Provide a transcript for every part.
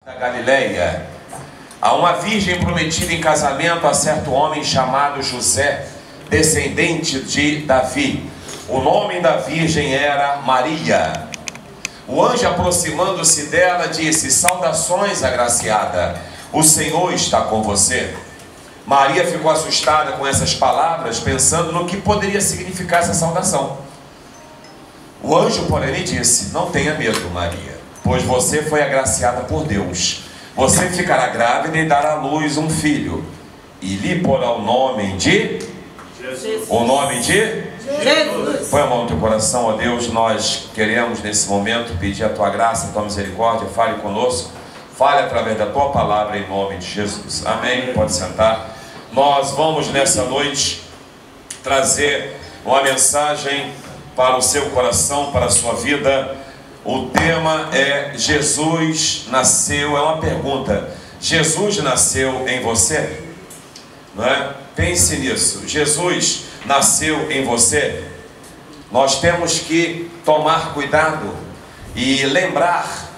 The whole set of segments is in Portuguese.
Da Galileia, a uma virgem prometida em casamento a certo homem chamado José, descendente de Davi. O nome da virgem era Maria. O anjo, aproximando-se dela, disse: saudações, agraciada, o Senhor está com você. Maria ficou assustada com essas palavras, pensando no que poderia significar essa saudação. O anjo, porém, lhe disse: não tenha medo, Maria, pois você foi agraciada por Deus. Você ficará grávida e dará à luz um filho, e lhe porá o nome de Jesus. O nome de Jesus. Põe a mão no teu coração, ó Deus. Nós queremos nesse momento pedir a tua graça, a tua misericórdia. Fale conosco, fale através da tua palavra, em nome de Jesus. Amém. Pode sentar. Nós vamos nessa noite trazer uma mensagem para o seu coração, para a sua vida. O tema é: Jesus nasceu. É uma pergunta: Jesus nasceu em você? Não é? Pense nisso. Jesus nasceu em você? Nós temos que tomar cuidado e lembrar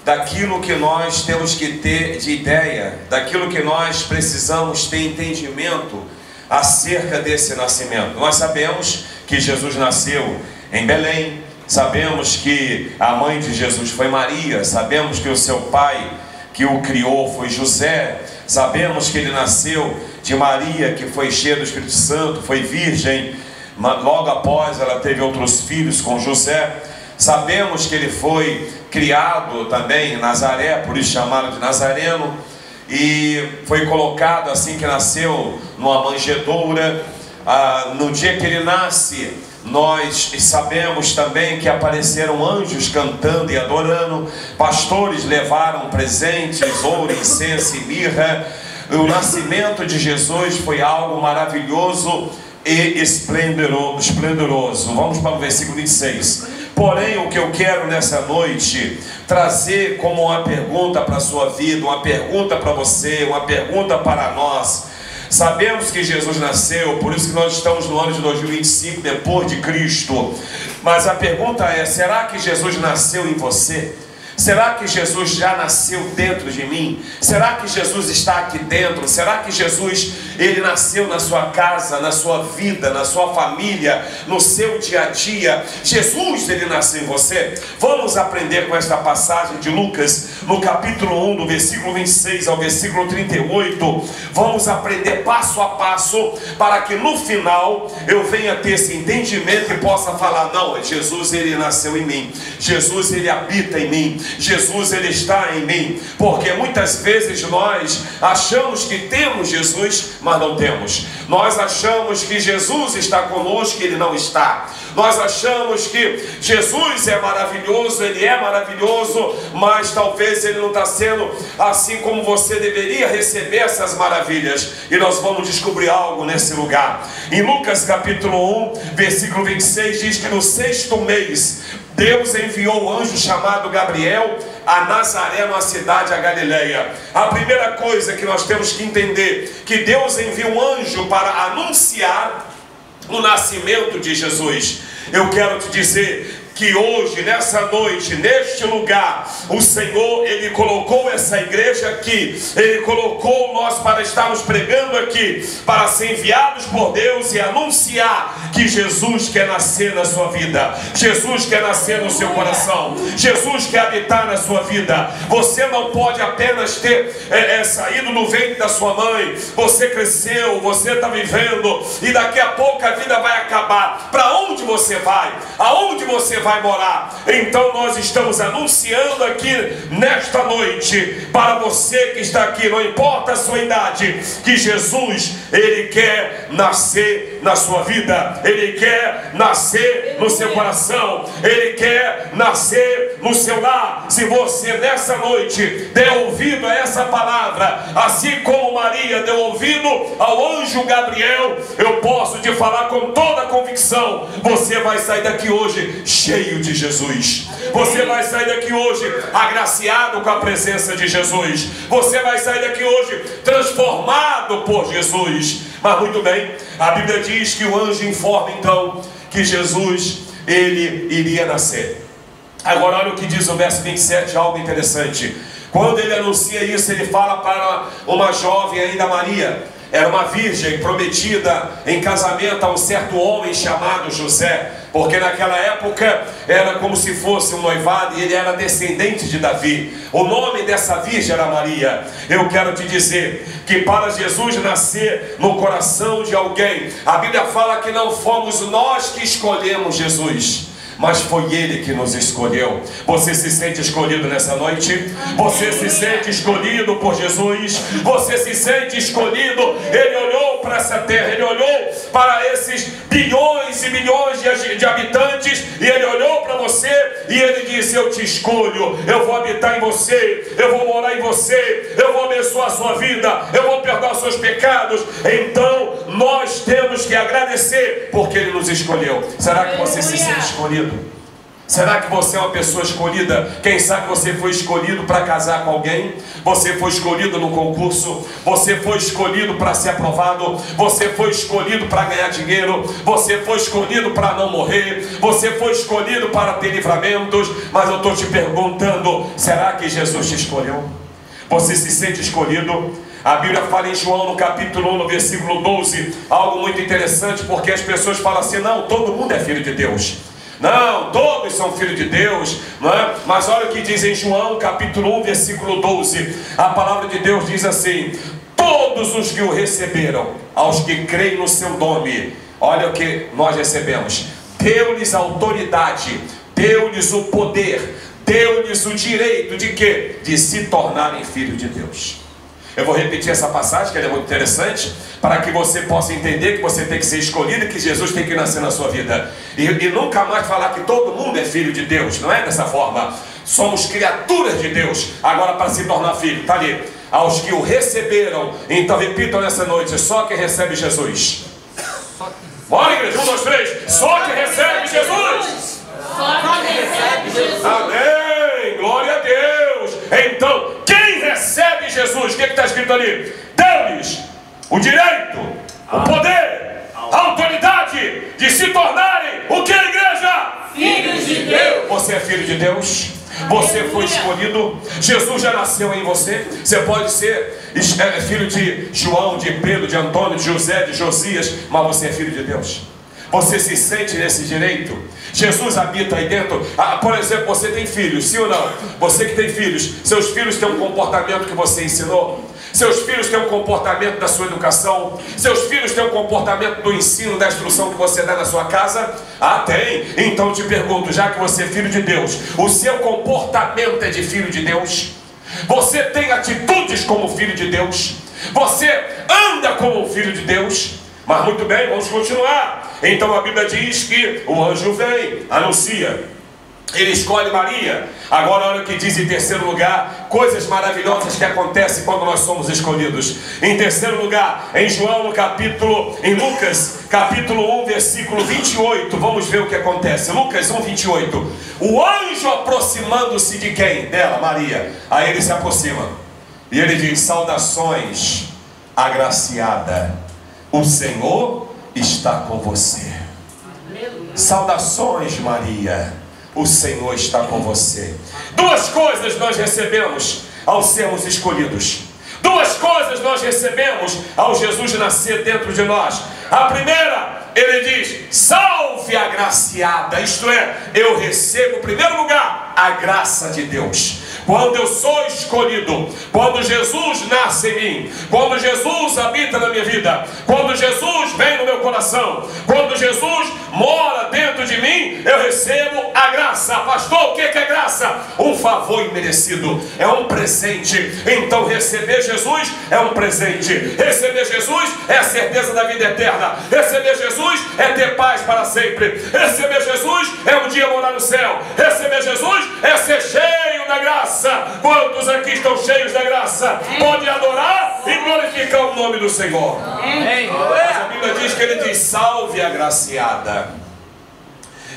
daquilo que nós temos que ter de ideia, daquilo que nós precisamos ter entendimento acerca desse nascimento. Nós sabemos que Jesus nasceu em Belém. Sabemos que a mãe de Jesus foi Maria. Sabemos que o seu pai que o criou foi José. Sabemos que ele nasceu de Maria, que foi cheia do Espírito Santo, foi virgem. Logo após ela teve outros filhos com José. Sabemos que ele foi criado também em Nazaré, por isso chamaram de Nazareno, e foi colocado assim que nasceu numa manjedoura. No dia que ele nasce, nós sabemos também que apareceram anjos cantando e adorando. Pastores levaram presentes, ouro, incenso e mirra. O nascimento de Jesus foi algo maravilhoso e esplendoroso. Vamos para o versículo 26. Porém, o que eu quero nessa noite trazer como uma pergunta para a sua vida, uma pergunta para você, uma pergunta para nós. Sabemos que Jesus nasceu, por isso que nós estamos no ano de 2025, depois de Cristo. Mas a pergunta é: será que Jesus nasceu em você? Será que Jesus já nasceu dentro de mim? Será que Jesus está aqui dentro? Será que Jesus, ele nasceu na sua casa, na sua vida, na sua família, no seu dia a dia? Jesus, ele nasceu em você? Vamos aprender com esta passagem de Lucas, no capítulo 1, do versículo 26 ao versículo 38. Vamos aprender passo a passo, para que no final eu venha ter esse entendimento e possa falar: não, Jesus, ele nasceu em mim. Jesus, ele habita em mim. Jesus, ele está em mim. Porque muitas vezes nós achamos que temos Jesus, mas não temos. Nós achamos que Jesus está conosco e ele não está. Nós achamos que Jesus é maravilhoso, ele é maravilhoso, mas talvez ele não está sendo assim como você deveria receber essas maravilhas. E nós vamos descobrir algo nesse lugar. Em Lucas capítulo 1, versículo 26, diz que no 6º mês Deus enviou o anjo chamado Gabriel a Nazaré, uma cidade a Galileia. A primeira coisa que nós temos que entender, que Deus envia um anjo para anunciar o nascimento de Jesus. Eu quero te dizer que hoje, nessa noite, neste lugar, o Senhor, ele colocou essa igreja aqui, ele colocou nós para estarmos pregando aqui, para ser enviados por Deus e anunciar que Jesus quer nascer na sua vida, Jesus quer nascer no seu coração, Jesus quer habitar na sua vida. Você não pode apenas ter saído do ventre da sua mãe, você cresceu, você está vivendo, e daqui a pouco a vida vai acabar. Para onde você vai? Aonde você vai morar? Então nós estamos anunciando aqui nesta noite para você que está aqui, não importa a sua idade, que Jesus, ele quer nascer na sua vida, ele quer nascer no seu coração, ele quer nascer no seu lar. Se você nessa noite der ouvido a essa palavra, assim como Maria deu ouvido ao anjo Gabriel, eu posso te falar com toda a convicção: você vai sair daqui hoje cheio de Jesus. Você vai sair daqui hoje agraciado com a presença de Jesus. Você vai sair daqui hoje transformado por Jesus. Mas muito bem, a Bíblia diz que o anjo informa então que Jesus, ele iria nascer. Agora olha o que diz o verso 27, algo interessante. Quando ele anuncia isso, ele fala para uma jovem ainda, Maria. Era uma virgem prometida em casamento a um certo homem chamado José, porque naquela época era como se fosse um noivado e ele era descendente de Davi. O nome dessa virgem era Maria. Eu quero te dizer que para Jesus nascer no coração de alguém, a Bíblia fala que não fomos nós que escolhemos Jesus, mas foi Ele que nos escolheu. Você se sente escolhido nessa noite? Você se sente escolhido por Jesus? Você se sente escolhido? Ele olhou para essa terra, Ele olhou para esses bilhões e milhões de habitantes, e Ele olhou para você e Ele disse: eu te escolho, eu vou habitar em você, eu vou morar em você, eu vou abençoar a sua vida, eu vou perdoar os seus pecados. Então nós temos que agradecer porque Ele nos escolheu. Será que você se sente escolhido? Será que você é uma pessoa escolhida? Quem sabe você foi escolhido para casar com alguém? Você foi escolhido no concurso? Você foi escolhido para ser aprovado? Você foi escolhido para ganhar dinheiro? Você foi escolhido para não morrer? Você foi escolhido para ter livramentos? Mas eu estou te perguntando, será que Jesus te escolheu? Você se sente escolhido? A Bíblia fala em João no capítulo 1, no versículo 12, algo muito interessante, porque as pessoas falam assim: não, todo mundo é filho de Deus. Não, todos são filhos de Deus, não é? Mas olha o que diz em João capítulo 1, versículo 12. A palavra de Deus diz assim: todos os que o receberam, aos que creem no seu nome, olha o que nós recebemos, deu-lhes autoridade, deu-lhes o poder, deu-lhes o direito de quê? De se tornarem filhos de Deus. Eu vou repetir essa passagem, que ela é muito interessante, para que você possa entender que você tem que ser escolhido e que Jesus tem que nascer na sua vida. E nunca mais falar que todo mundo é filho de Deus. Não é dessa forma. Somos criaturas de Deus. Agora, para se tornar filho, está ali: aos que o receberam. Então repitam nessa noite: só quem recebe Jesus. Bora, igreja, 1, 2, 3. Só quem recebe Jesus. Só quem recebe Jesus. Amém, glória a Deus. Então, quem recebe Jesus, o que está escrito ali? Deu-lhes o direito, o poder, a autoridade de se tornarem o que, igreja? Filhos de Deus. Você é filho de Deus? Você foi escolhido? Jesus já nasceu em você? Você pode ser filho de João, de Pedro, de Antônio, de José, de Josias, mas você é filho de Deus. Você se sente nesse direito? Jesus habita aí dentro. Por exemplo, você tem filhos, sim ou não? Você que tem filhos, seus filhos têm um comportamento que você ensinou? Seus filhos têm um comportamento da sua educação? Seus filhos têm um comportamento do ensino, da instrução que você dá na sua casa? Tem. Então eu te pergunto, já que você é filho de Deus, o seu comportamento é de filho de Deus? Você tem atitudes como filho de Deus? Você anda como um filho de Deus? Mas muito bem, vamos continuar. Então a Bíblia diz que o anjo vem, anuncia, ele escolhe Maria. Agora olha o que diz em terceiro lugar, coisas maravilhosas que acontecem quando nós somos escolhidos. Em terceiro lugar, em Lucas capítulo 1, versículo 28, vamos ver o que acontece. Lucas 1, 28. O anjo aproximando-se de quem? Dela, Maria. Aí ele se aproxima e ele diz: saudações, agraciada, o Senhor está com você. Saudações, Maria, o Senhor está com você. Duas coisas nós recebemos ao sermos escolhidos. Duas coisas nós recebemos ao Jesus nascer dentro de nós. A primeira, ele diz: salve agraciada. Isto é, eu recebo em primeiro lugar a graça de Deus. Quando eu sou escolhido, quando Jesus nasce em mim, quando Jesus habita na minha vida, quando Jesus vem no meu coração, quando Jesus mora dentro de mim, eu recebo a graça. Pastor, o que é graça? Um favor imerecido, é um presente. Então receber Jesus é um presente. Receber Jesus é a certeza da vida eterna. Receber Jesus é ter paz para sempre. Receber Jesus é um dia morar no céu. Receber Jesus é ser cheio da graça. Quantos aqui estão cheios da graça? Pode adorar e glorificar o nome do Senhor. Mas a Bíblia diz que ele diz: salve agraciada.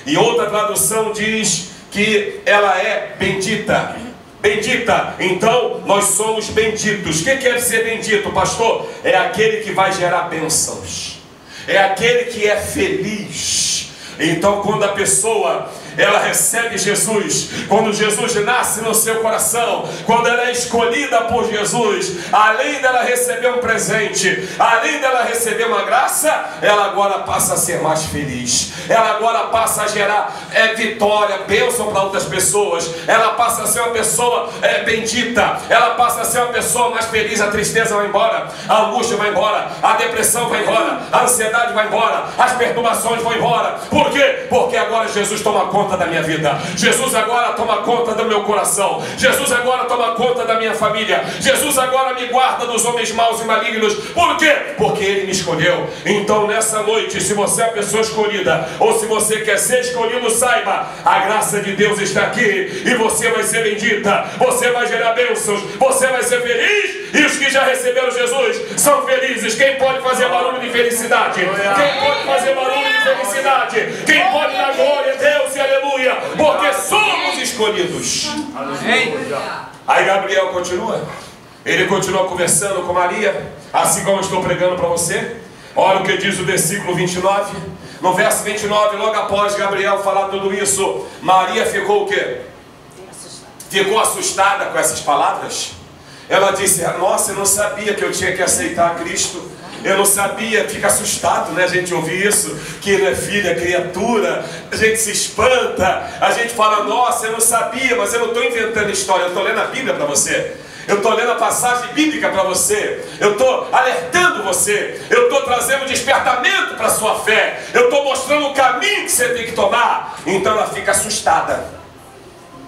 E outra tradução diz que ela é bendita. Bendita. Então nós somos benditos. O que quer ser bendito, pastor? É aquele que vai gerar bênçãos, é aquele que é feliz. Então quando a pessoa ela recebe Jesus. Quando Jesus nasce no seu coração, quando ela é escolhida por Jesus, além dela receber um presente, além dela receber uma graça, ela agora passa a ser mais feliz. Ela agora passa a gerar vitória, bênção para outras pessoas. Ela passa a ser uma pessoa bendita. Ela passa a ser uma pessoa mais feliz. A tristeza vai embora, a angústia vai embora, a depressão vai embora, a ansiedade vai embora, as perturbações vão embora. Por quê? Porque agora Jesus toma conta da minha vida. Jesus agora toma conta do meu coração. Jesus agora toma conta da minha família. Jesus agora me guarda dos homens maus e malignos. Por quê? Porque Ele me escolheu. Então nessa noite, se você é a pessoa escolhida, ou se você quer ser escolhido, saiba, a graça de Deus está aqui, e você vai ser bendita, você vai gerar bênçãos, você vai ser feliz. E os que já receberam Jesus são felizes. Quem pode fazer barulho de felicidade? Quem pode fazer barulho de felicidade? Quem pode dar glória a Deus e aleluia? Porque somos escolhidos. Aí Gabriel continua. Ele continua conversando com Maria, assim como eu estou pregando para você. Olha o que diz o versículo 29. No verso 29, logo após Gabriel falar tudo isso, Maria ficou o quê? Ficou assustada com essas palavras. Ela disse: nossa, eu não sabia que eu tinha que aceitar Cristo. Eu não sabia. Fica assustado, né, a gente ouvir isso, que ele é filho, é criatura. A gente se espanta, a gente fala: nossa, eu não sabia. Mas eu não estou inventando história, eu estou lendo a Bíblia para você. Eu estou lendo a passagem bíblica para você. Eu estou alertando você. Eu estou trazendo despertamento para a sua fé. Eu estou mostrando o caminho que você tem que tomar. Então ela fica assustada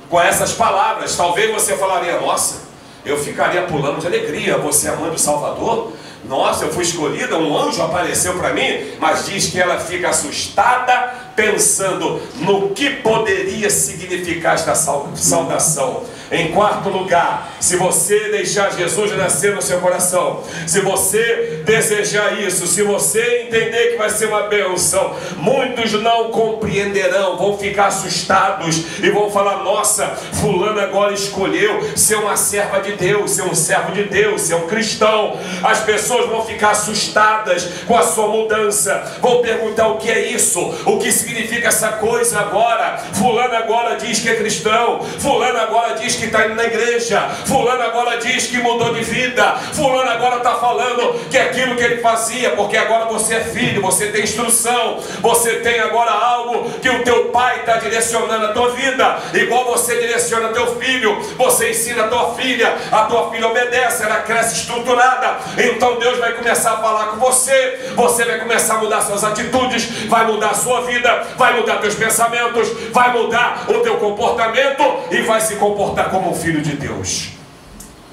com essas palavras. Talvez você falaria: nossa, eu ficaria pulando de alegria. Você é a mãe do Salvador? Nossa, eu fui escolhida, um anjo apareceu para mim. Mas diz que ela fica assustada, pensando no que poderia significar esta saudação. Em quarto lugar, se você deixar Jesus nascer no seu coração, se você desejar isso, se você entender que vai ser uma bênção, muitos não compreenderão, vão ficar assustados e vão falar: nossa, fulano agora escolheu ser uma serva de Deus, ser um servo de Deus, ser um cristão. As pessoas vão ficar assustadas com a sua mudança, vão perguntar: o que é isso? O que significa essa coisa agora? Fulano agora diz que é cristão, fulano agora diz que está indo na igreja, fulano agora diz que mudou de vida, fulano agora está falando que é aquilo que ele fazia, porque agora você é filho, você tem instrução, você tem agora algo que o teu pai está direcionando a tua vida, igual você direciona teu filho, você ensina a tua filha obedece, ela cresce estruturada. Então Deus vai começar a falar com você, você vai começar a mudar suas atitudes, vai mudar a sua vida, vai mudar teus pensamentos, vai mudar o teu comportamento e vai se comportar como um filho de Deus,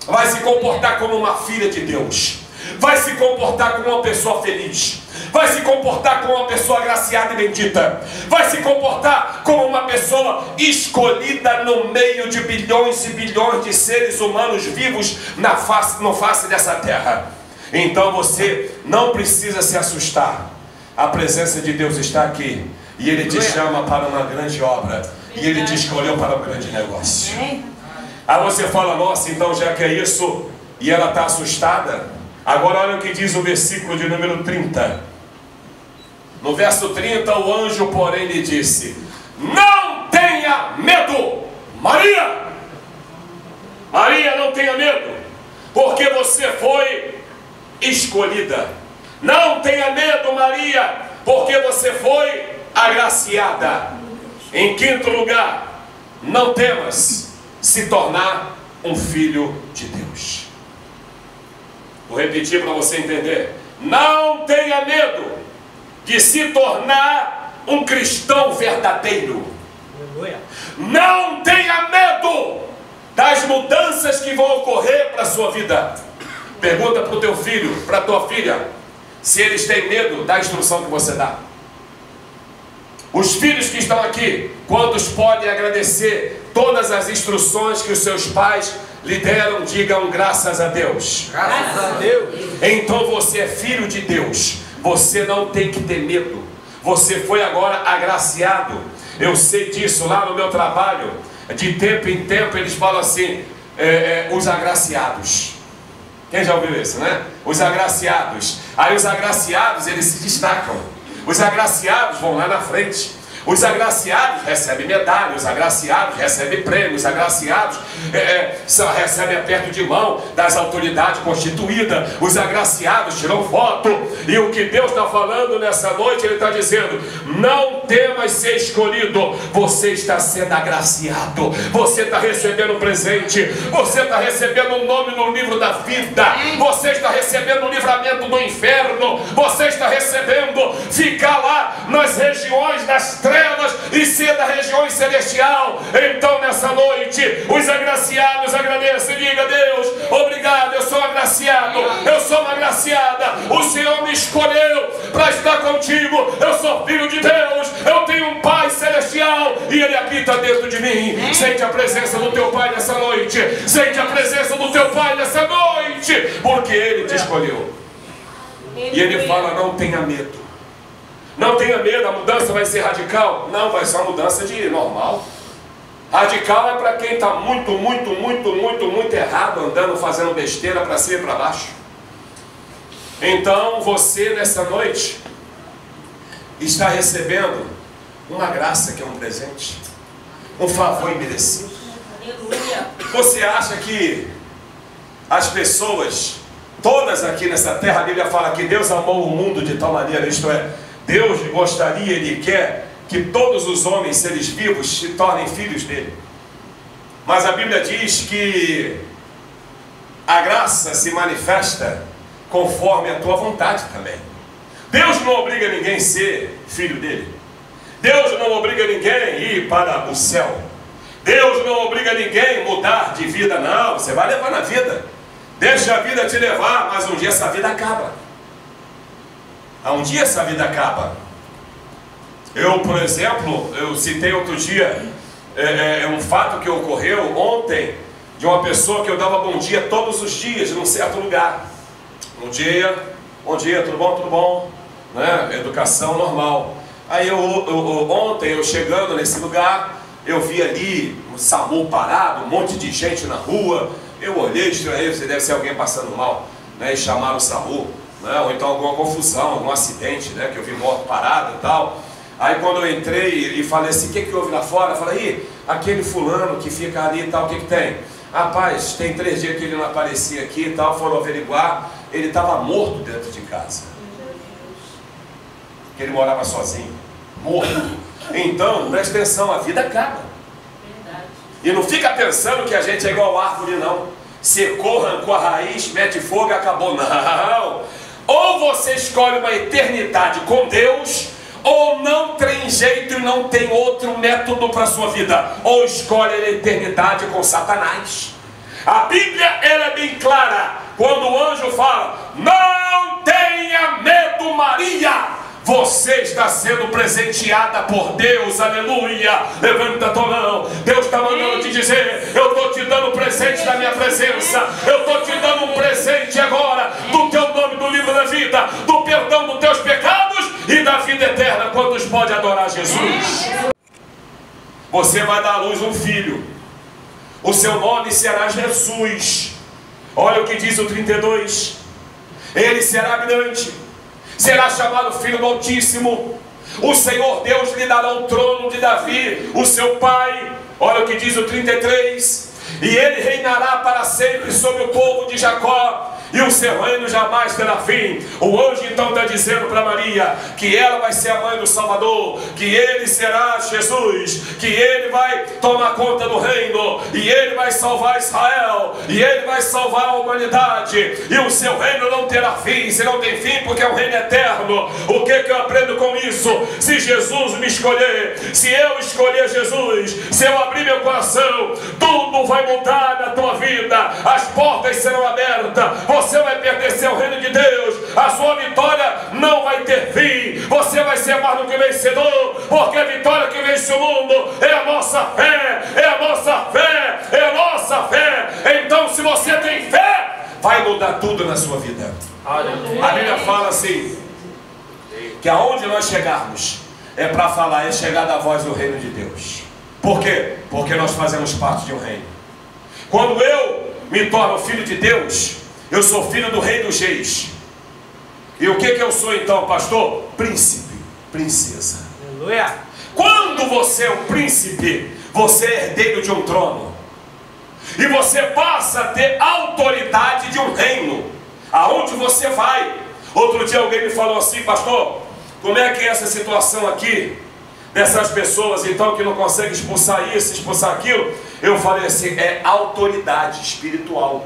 vai se comportar como uma filha de Deus, vai se comportar como uma pessoa feliz, vai se comportar como uma pessoa agraciada e bendita, vai se comportar como uma pessoa escolhida no meio de bilhões e bilhões de seres humanos vivos na face dessa terra. Então você não precisa se assustar. A presença de Deus está aqui e Ele te chama para uma grande obra, e Ele te escolheu para um grande negócio. Aí você fala: nossa, então já que é isso, e ela está assustada. Agora olha o que diz o versículo de número 30. No verso 30, o anjo porém lhe disse: não tenha medo, Maria. Maria, não tenha medo, porque você foi escolhida. Não tenha medo, Maria, porque você foi agraciada. Em quinto lugar, não temas se tornar um filho de Deus. Vou repetir para você entender. Não tenha medo de se tornar um cristão verdadeiro. Não tenha medo das mudanças que vão ocorrer para a sua vida. Pergunta para o teu filho, para a tua filha, se eles têm medo da instrução que você dá. Os filhos que estão aqui, quantos podem agradecer todas as instruções que os seus pais lhe deram? Digam graças a Deus. Graças a Deus. Então você é filho de Deus, você não tem que ter medo. Você foi agora agraciado. Eu sei disso lá no meu trabalho. De tempo em tempo eles falam assim, os agraciados. Quem já ouviu isso, né? Os agraciados. Aí os agraciados, eles se destacam. Os agraciados vão lá na frente. Os agraciados recebem medalha, os agraciados recebem prêmios, os agraciados recebem aperto de mão das autoridades constituídas, os agraciados tiram foto. E o que Deus está falando nessa noite, Ele está dizendo: não temas ser escolhido, você está sendo agraciado, você está recebendo um presente, você está recebendo um nome no livro da vida, você está recebendo um livramento do inferno, você está recebendo ficar lá nas regiões das trevas e ser da região celestial. Então nessa noite os agraciados agradecem e diga: Deus, obrigado, eu sou agraciado, eu sou uma agraciada, o Senhor me escolheu para estar contigo, eu sou filho de Deus, eu tenho um Pai celestial e Ele habita dentro de mim. Sente a presença do teu Pai nessa noite, sente a presença do teu Pai nessa noite, porque Ele te escolheu. E Ele fala: não tenha medo, não tenha medo. A mudança vai ser radical? Não, vai ser uma mudança de normal. Radical é para quem está muito errado, andando, fazendo besteira para cima e para baixo. Então você nessa noite está recebendo uma graça que é um presente, um favor imerecido. Você acha que as pessoas, todas aqui nessa terra, a Bíblia fala que Deus amou o mundo de tal maneira, isto é, Deus gostaria, Ele quer que todos os homens, seres vivos, se tornem filhos dele. Mas a Bíblia diz que a graça se manifesta conforme a tua vontade também. Deus não obriga ninguém a ser filho dele. Deus não obriga ninguém a ir para o céu. Deus não obriga ninguém a mudar de vida, não. Você vai levar na vida. Deixa a vida te levar, mas um dia essa vida acaba. Um dia essa vida acaba. Eu, por exemplo, eu citei outro dia um fato que ocorreu ontem, de uma pessoa que eu dava bom dia todos os dias, num certo lugar. Bom dia, tudo bom, né? Educação normal. Aí ontem, eu chegando nesse lugar, eu vi ali um SAMU parado, um monte de gente na rua. Eu olhei, estranhei, você deve ser alguém passando mal, né? E chamaram o SAMU, né? Ou então alguma confusão, algum acidente, né? Que eu vi moto parada e tal. Aí quando eu entrei e falei assim: o que houve lá fora? Eu falei: aquele fulano que fica ali e tal, o que tem? Rapaz, tem 3 dias que ele não aparecia aqui e tal. Foram averiguar, ele estava morto dentro de casa. Que ele morava sozinho, morto. Então, presta atenção, a vida acaba. E não fica pensando que a gente é igual árvore, não. Secou, arrancou a raiz, mete fogo e acabou. Não. Ou você escolhe uma eternidade com Deus, ou não tem jeito e não tem outro método para a sua vida. Ou escolhe a eternidade com Satanás. A Bíblia ela é bem clara. Quando o anjo fala: não tenha medo, Maria, você está sendo presenteada por Deus, aleluia. Levanta a tua mão. Deus está mandando te dizer: eu estou te dando presente da minha presença, eu estou te dando um presente agora, do teu nome do livro da vida, do perdão dos teus pecados e da vida eterna. Quantos pode adorar Jesus? Você vai dar à luz um filho, o seu nome será Jesus. Olha o que diz o 32: ele será grande, será chamado Filho do Altíssimo. O Senhor Deus lhe dará o trono de Davi, o seu pai. Olha o que diz o 33: e ele reinará para sempre sobre o povo de Jacó, e o seu reino jamais terá fim. O anjo então está dizendo para Maria que ela vai ser a mãe do Salvador, que ele será Jesus, que ele vai tomar conta do reino, e ele vai salvar Israel, e ele vai salvar a humanidade, e o seu reino não terá fim. Se não tem fim, porque é um reino eterno. O que eu aprendo com isso? Se Jesus me escolher, se eu escolher Jesus, se eu abrir meu coração, tudo vai mudar na tua vida. As portas serão abertas, você vai pertencer ao reino de Deus, a sua vitória não vai ter fim, você vai ser mais do que vencedor, porque a vitória que vence o mundo é a nossa fé, é a nossa fé, é a nossa fé. Então, se você tem fé, vai mudar tudo na sua vida. A Bíblia fala assim, que aonde nós chegarmos é para falar, é chegar da voz do reino de Deus. Por quê? Porque nós fazemos parte de um reino. Quando eu me torno filho de Deus, eu sou filho do rei dos reis. E o que eu sou então, pastor? Príncipe, princesa. Aleluia. Quando você é um príncipe, você é herdeiro de um trono. E você passa a ter autoridade de um reino. Aonde você vai? Outro dia alguém me falou assim: pastor, como é que é essa situação aqui? Dessas pessoas então que não conseguem expulsar isso, expulsar aquilo. Eu falei assim: é autoridade espiritual.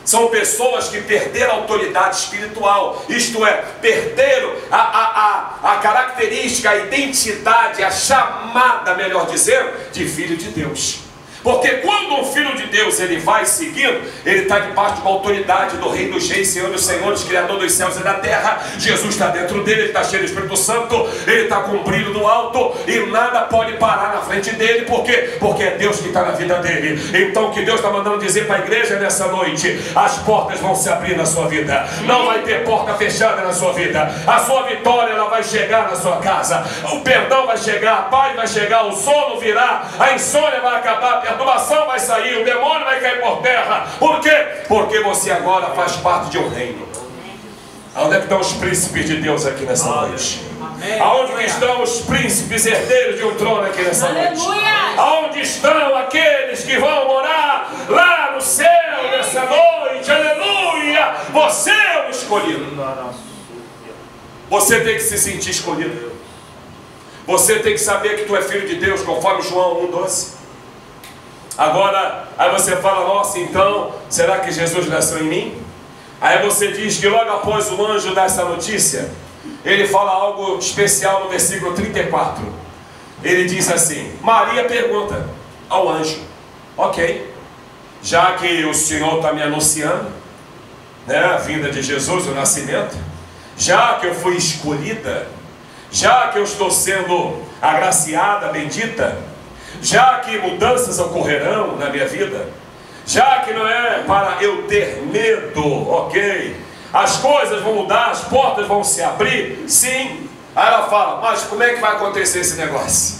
São pessoas que perderam a autoridade espiritual, isto é, perderam a característica, a identidade, a chamada, melhor dizendo, de filho de Deus. Porque quando um filho de Deus ele vai seguindo, ele está debaixo de uma autoridade do Rei dos Reis, Senhor dos Senhores, Criador dos céus e da terra. Jesus está dentro dele, ele está cheio do Espírito Santo, ele está com brilho no alto e nada pode parar na frente dele. Por quê? Porque é Deus que está na vida dele. Então o que Deus está mandando dizer para a igreja nessa noite: as portas vão se abrir na sua vida, não vai ter porta fechada na sua vida. A sua vitória ela vai chegar na sua casa, o perdão vai chegar, a paz vai chegar, o sono virá, a insônia vai acabar, a perturbação vai sair, o demônio vai cair por terra. Por quê? Porque você agora faz parte de um reino. Onde é que estão os príncipes de Deus aqui nessa noite? Aonde que estão os príncipes herdeiros de um trono aqui nessa noite? Aonde estão aqueles que vão morar lá no céu nessa noite? Aleluia! Você é o escolhido. Você tem que se sentir escolhido. Você tem que saber que tu é filho de Deus, conforme João 1,12. Agora, aí você fala: nossa, então, será que Jesus nasceu em mim? Aí você diz que logo após o anjo dar essa notícia, ele fala algo especial no versículo 34. Ele diz assim: Maria pergunta ao anjo: ok, já que o Senhor está me anunciando, né, a vinda de Jesus, o nascimento, já que eu fui escolhida, já que eu estou sendo agraciada, bendita, já que mudanças ocorrerão na minha vida, já que não é para eu ter medo, ok, as coisas vão mudar, as portas vão se abrir, sim. Aí ela fala: mas como é que vai acontecer esse negócio?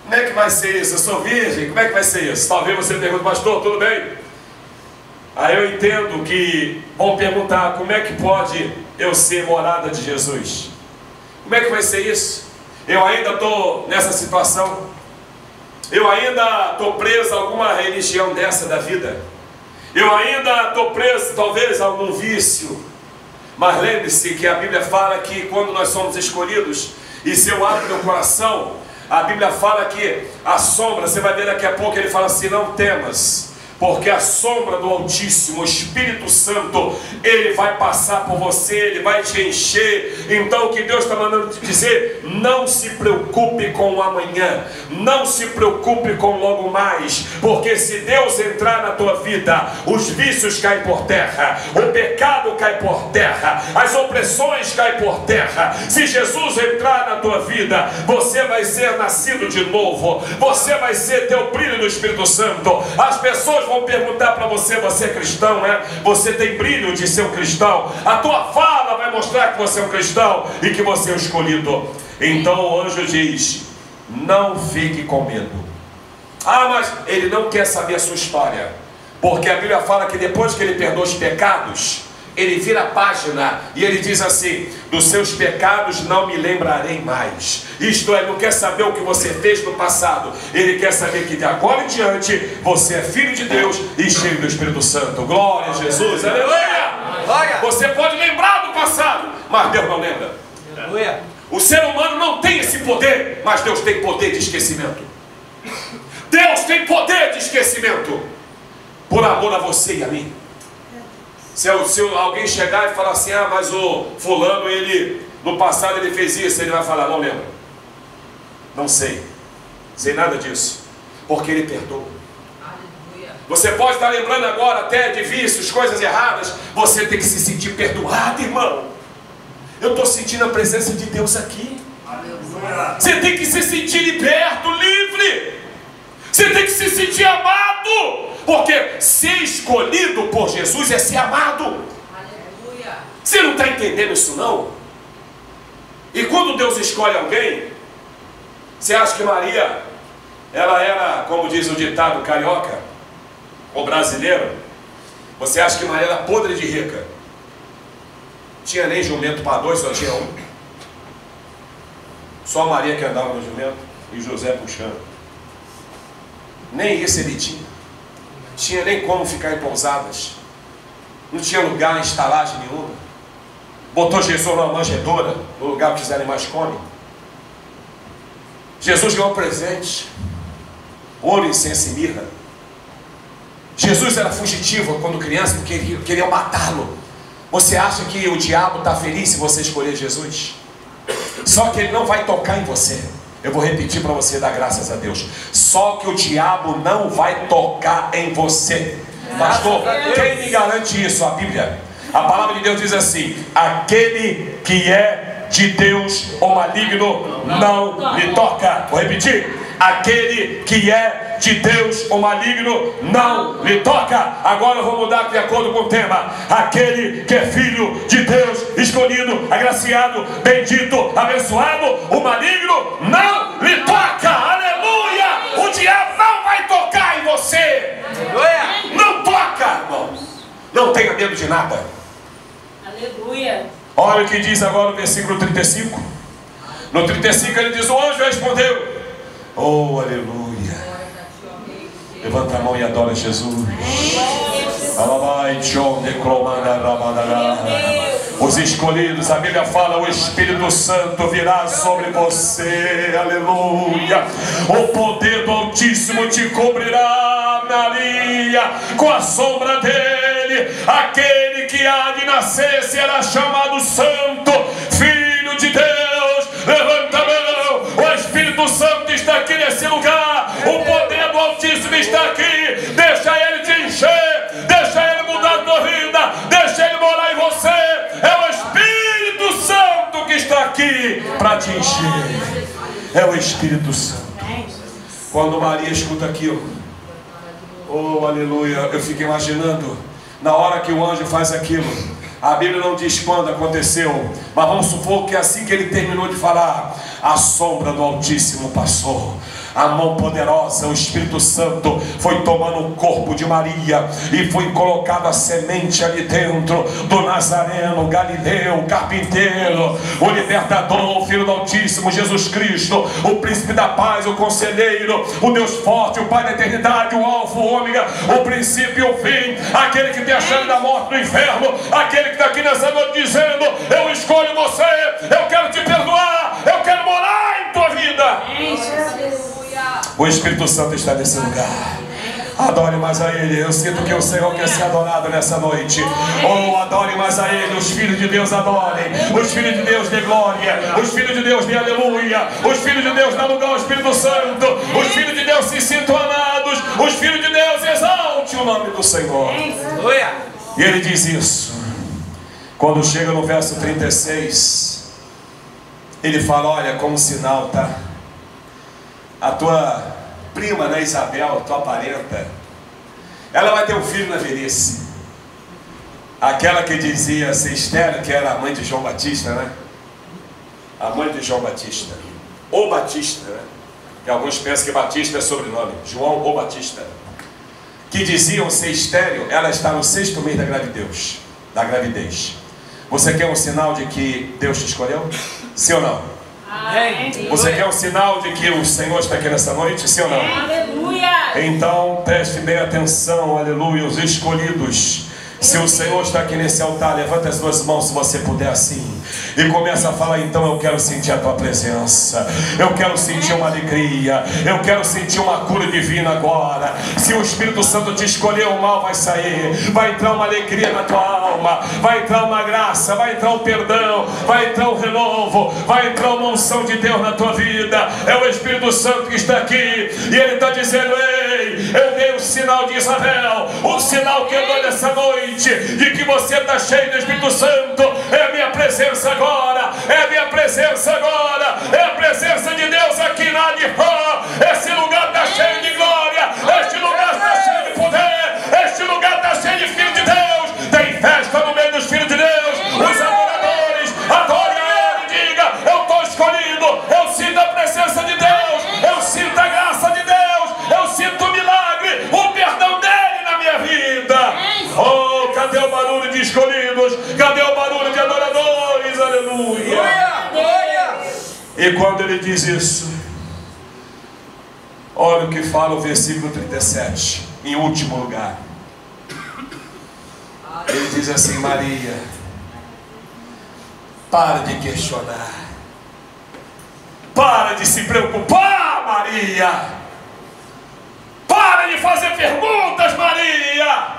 Como é que vai ser isso? Eu sou virgem, como é que vai ser isso? Talvez você pergunte: pastor, tudo bem? Aí eu entendo que vão perguntar: como é que pode eu ser morada de Jesus? Como é que vai ser isso? Eu ainda estou nessa situação, eu ainda estou preso a alguma religião dessa da vida, eu ainda estou preso talvez a algum vício. Mas lembre-se que a Bíblia fala que quando nós somos escolhidos, e se eu abro meu coração, a Bíblia fala que a sombra, você vai ver daqui a pouco, ele fala assim: não temas, porque a sombra do Altíssimo, o Espírito Santo, ele vai passar por você, ele vai te encher. Então o que Deus está mandando te dizer: não se preocupe com o amanhã, não se preocupe com logo mais, porque se Deus entrar na tua vida, os vícios caem por terra, o pecado cai por terra, as opressões caem por terra. Se Jesus entrar na tua vida, você vai ser nascido de novo, você vai ser teu brilho no Espírito Santo. As pessoas vão perguntar para você: você é cristão, né? Você tem brilho de ser um cristão. A tua fala vai mostrar que você é um cristão e que você é um escolhido. Então o anjo diz: não fique com medo. Ah, mas ele não quer saber a sua história, porque a Bíblia fala que depois que ele perdoa os pecados, ele vira a página e ele diz assim: dos seus pecados não me lembrarei mais. Isto é, não quer saber o que você fez no passado, ele quer saber que de agora em diante você é filho de Deus e cheio do Espírito Santo. Glória a Jesus, aleluia! Você pode lembrar do passado, mas Deus não lembra. Aleluia! O ser humano não tem esse poder, mas Deus tem poder de esquecimento. Deus tem poder de esquecimento, por amor a você e a mim. Se alguém chegar e falar assim: ah, mas o fulano, ele no passado ele fez isso, ele vai falar: não lembro, não sei nada disso, porque ele perdoa. Aleluia. Você pode estar lembrando agora até de vícios, coisas erradas. Você tem que se sentir perdoado, irmão. Eu estou sentindo a presença de Deus aqui. Aleluia. Você tem que se sentir liberto, livre. Você tem que se sentir amado, porque ser escolhido por Jesus é ser amado. Aleluia. Você não está entendendo isso não? E quando Deus escolhe alguém, você acha que Maria, ela era, como diz o ditado carioca, ou brasileiro, você acha que Maria era podre de rica? Tinha nem jumento para dois, só tinha um. Só Maria que andava no jumento e José puxando. Nem isso ele tinha. Tinha nem como ficar em pousadas. Não tinha lugar, estalagem nenhuma. Botou Jesus numa manjedoura, no lugar que os animais comem. Jesus ganhou presente. Ouro, incenso e mirra. Jesus era fugitivo quando criança, porque queriam matá-lo. Você acha que o diabo está feliz se você escolher Jesus? Só que ele não vai tocar em você. Eu vou repetir para você dar graças a Deus. Só que o diabo não vai tocar em você. Pastor, quem me garante isso? A Bíblia. A palavra de Deus diz assim: aquele que é de Deus, o maligno não lhe toca. Vou repetir: aquele que é de Deus, o maligno não lhe toca. Agora eu vou mudar de acordo com o tema. Aquele que é filho de Deus, escolhido, agraciado, bendito, abençoado, o maligno não lhe toca. Aleluia! O diabo não vai tocar em você. Não toca, irmãos. Não tenha medo de nada. Aleluia. Olha o que diz agora no versículo 35. No 35 ele diz: o anjo respondeu. Oh, aleluia. Levanta a mão e adora Jesus. Os escolhidos, a Bíblia fala: o Espírito Santo virá sobre você. Aleluia. O poder do Altíssimo te cobrirá, Maria, com a sombra dele. Aquele que há de nascer será chamado Santo, Filho de Deus. Levanta a mão. O Espírito Santo está aqui nesse lugar. O poder do Altíssimo está aqui. Deixa ele te encher. Deixa ele mudar a tua vida. Deixa ele morar em você. É o Espírito Santo que está aqui para te encher. É o Espírito Santo. Quando Maria escuta aquilo, oh, aleluia, eu fico imaginando, na hora que o anjo faz aquilo. A Bíblia não diz quando aconteceu, mas vamos supor que assim que ele terminou de falar, a sombra do Altíssimo passou. A mão poderosa, o Espírito Santo foi tomando o corpo de Maria e foi colocado a semente ali dentro do Nazareno, Galileu, carpinteiro, o libertador, o Filho do Altíssimo, Jesus Cristo, o príncipe da paz, o conselheiro, o Deus forte, o Pai da eternidade, o alfa, o ômega, o princípio e o fim, aquele que tem a chave da morte no inferno, aquele que está aqui nessa noite dizendo: eu escolho você, eu quero te perdoar, eu quero morar em tua vida. O Espírito Santo está nesse lugar. Adore mais a Ele. Eu sinto que o Senhor quer ser adorado nessa noite. Oh, adore mais a Ele. Os filhos de Deus adorem. Os filhos de Deus dê glória. Os filhos de Deus dê aleluia. Os filhos de Deus dê lugar ao Espírito Santo. Os filhos de Deus se sintam amados. Os filhos de Deus exalte o nome do Senhor. E Ele diz isso. Quando chega no verso 36, Ele fala: olha, como sinal, tá? A tua prima, né, Isabel, tua parenta, ela vai ter um filho na velhice. Aquela que dizia ser estéril, que era a mãe de João Batista, né? A mãe de João Batista. O Batista, né? Que alguns pensam que Batista é sobrenome. João o Batista. Que diziam ser estéril, ela está no 6º mês da gravidez. Você quer um sinal de que Deus te escolheu? Sim ou não? Você quer um sinal de que o Senhor está aqui nessa noite? Sim ou não? Aleluia. Então preste bem atenção, aleluia, os escolhidos. Se o Senhor está aqui nesse altar, levanta as duas mãos se você puder assim. E começa a falar: então eu quero sentir a tua presença. Eu quero sentir uma alegria. Eu quero sentir uma cura divina agora. Se o Espírito Santo te escolher, o mal vai sair. Vai entrar uma alegria na tua alma. Vai entrar uma graça. Vai entrar um perdão. Vai entrar um renovo. Vai entrar uma unção de Deus na tua vida. É o Espírito Santo que está aqui. E Ele está dizendo: ei, eu dei o sinal de Isabel. O sinal que eu dou nessa noite de que você está cheio do Espírito Santo. É a minha presença agora. É a minha presença agora. É a presença de Deus aqui na Adifã. Esse lugar está cheio de glória. Este lugar está cheio de poder. Este lugar está cheio de filhos de Deus. Tem festa no meio dos filhos de Deus. Os adoradores adorem a Ele. Diga: eu estou escolhido. Eu sinto a presença de Deus. Eu sinto a graça de Deus. Eu sinto o milagre, o perdão dele na minha vida. Oh, cadê o barulho de escolhidos? Cadê o barulho de adoradores? Aleluia. E quando ele diz isso, olha o que fala o versículo 37, em último lugar. Ele diz assim: Maria, para de questionar, para de se preocupar, Maria, para de fazer perguntas, Maria.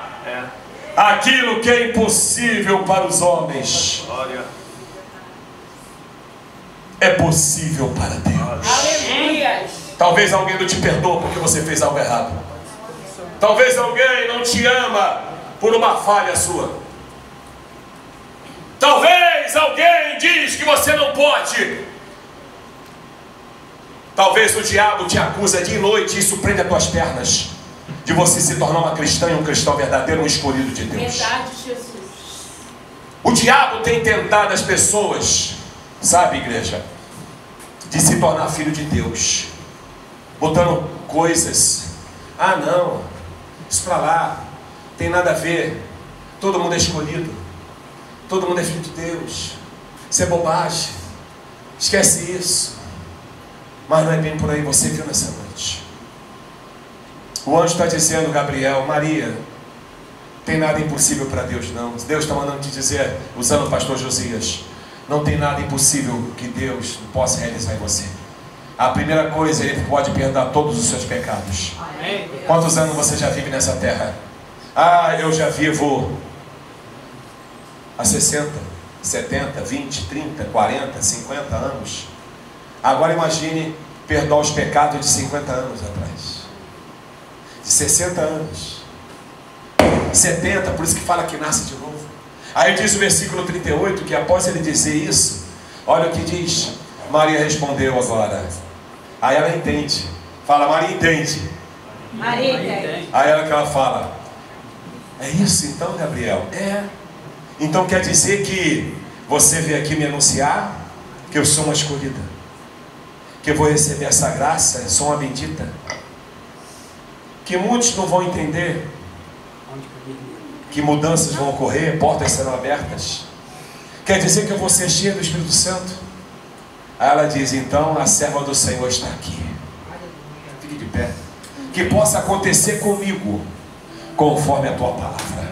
Aquilo que é impossível para os homens é possível para Deus. Aleluia. Talvez alguém não te perdoa porque você fez algo errado. Talvez alguém não te ama por uma falha sua. Talvez alguém diz que você não pode. Talvez o diabo te acusa dia e noite e isso prende as tuas pernas de você se tornar uma cristã e um cristão verdadeiro, um escolhido de Deus. Verdade, Jesus. O diabo tem tentado as pessoas, sabe, igreja, de se tornar filho de Deus, botando coisas. Ah, não, isso para lá, tem nada a ver. Todo mundo é escolhido, todo mundo é filho de Deus. Isso é bobagem, esquece isso. Mas não é bem por aí, você viu nessa noite. O anjo está dizendo, Gabriel, Maria, tem nada impossível para Deus não. Deus está mandando te dizer, usando o pastor Josias, não tem nada impossível que Deus possa realizar em você. A primeira coisa, Ele pode perdoar todos os seus pecados. Amém. Quantos anos você já vive nessa terra? Ah, eu já vivo há 60, 70, 20, 30, 40, 50 anos. Agora imagine perdoar os pecados de 50 anos atrás, de 60 anos, 70, por isso que fala que nasce de novo. Aí diz o versículo 38, que após ele dizer isso, olha o que diz. Maria respondeu agora. Aí ela entende. Fala, Maria entende. Maria entende. Aí ela fala, é isso então, Gabriel? É. Então quer dizer que você veio aqui me anunciar que eu sou uma escolhida, que eu vou receber essa graça, eu sou uma bendita, que muitos não vão entender, que mudanças vão ocorrer, portas serão abertas. Quer dizer que eu vou ser cheia do Espírito Santo? Aí ela diz, então a serva do Senhor está aqui. Fique de pé. Que possa acontecer comigo conforme a tua palavra.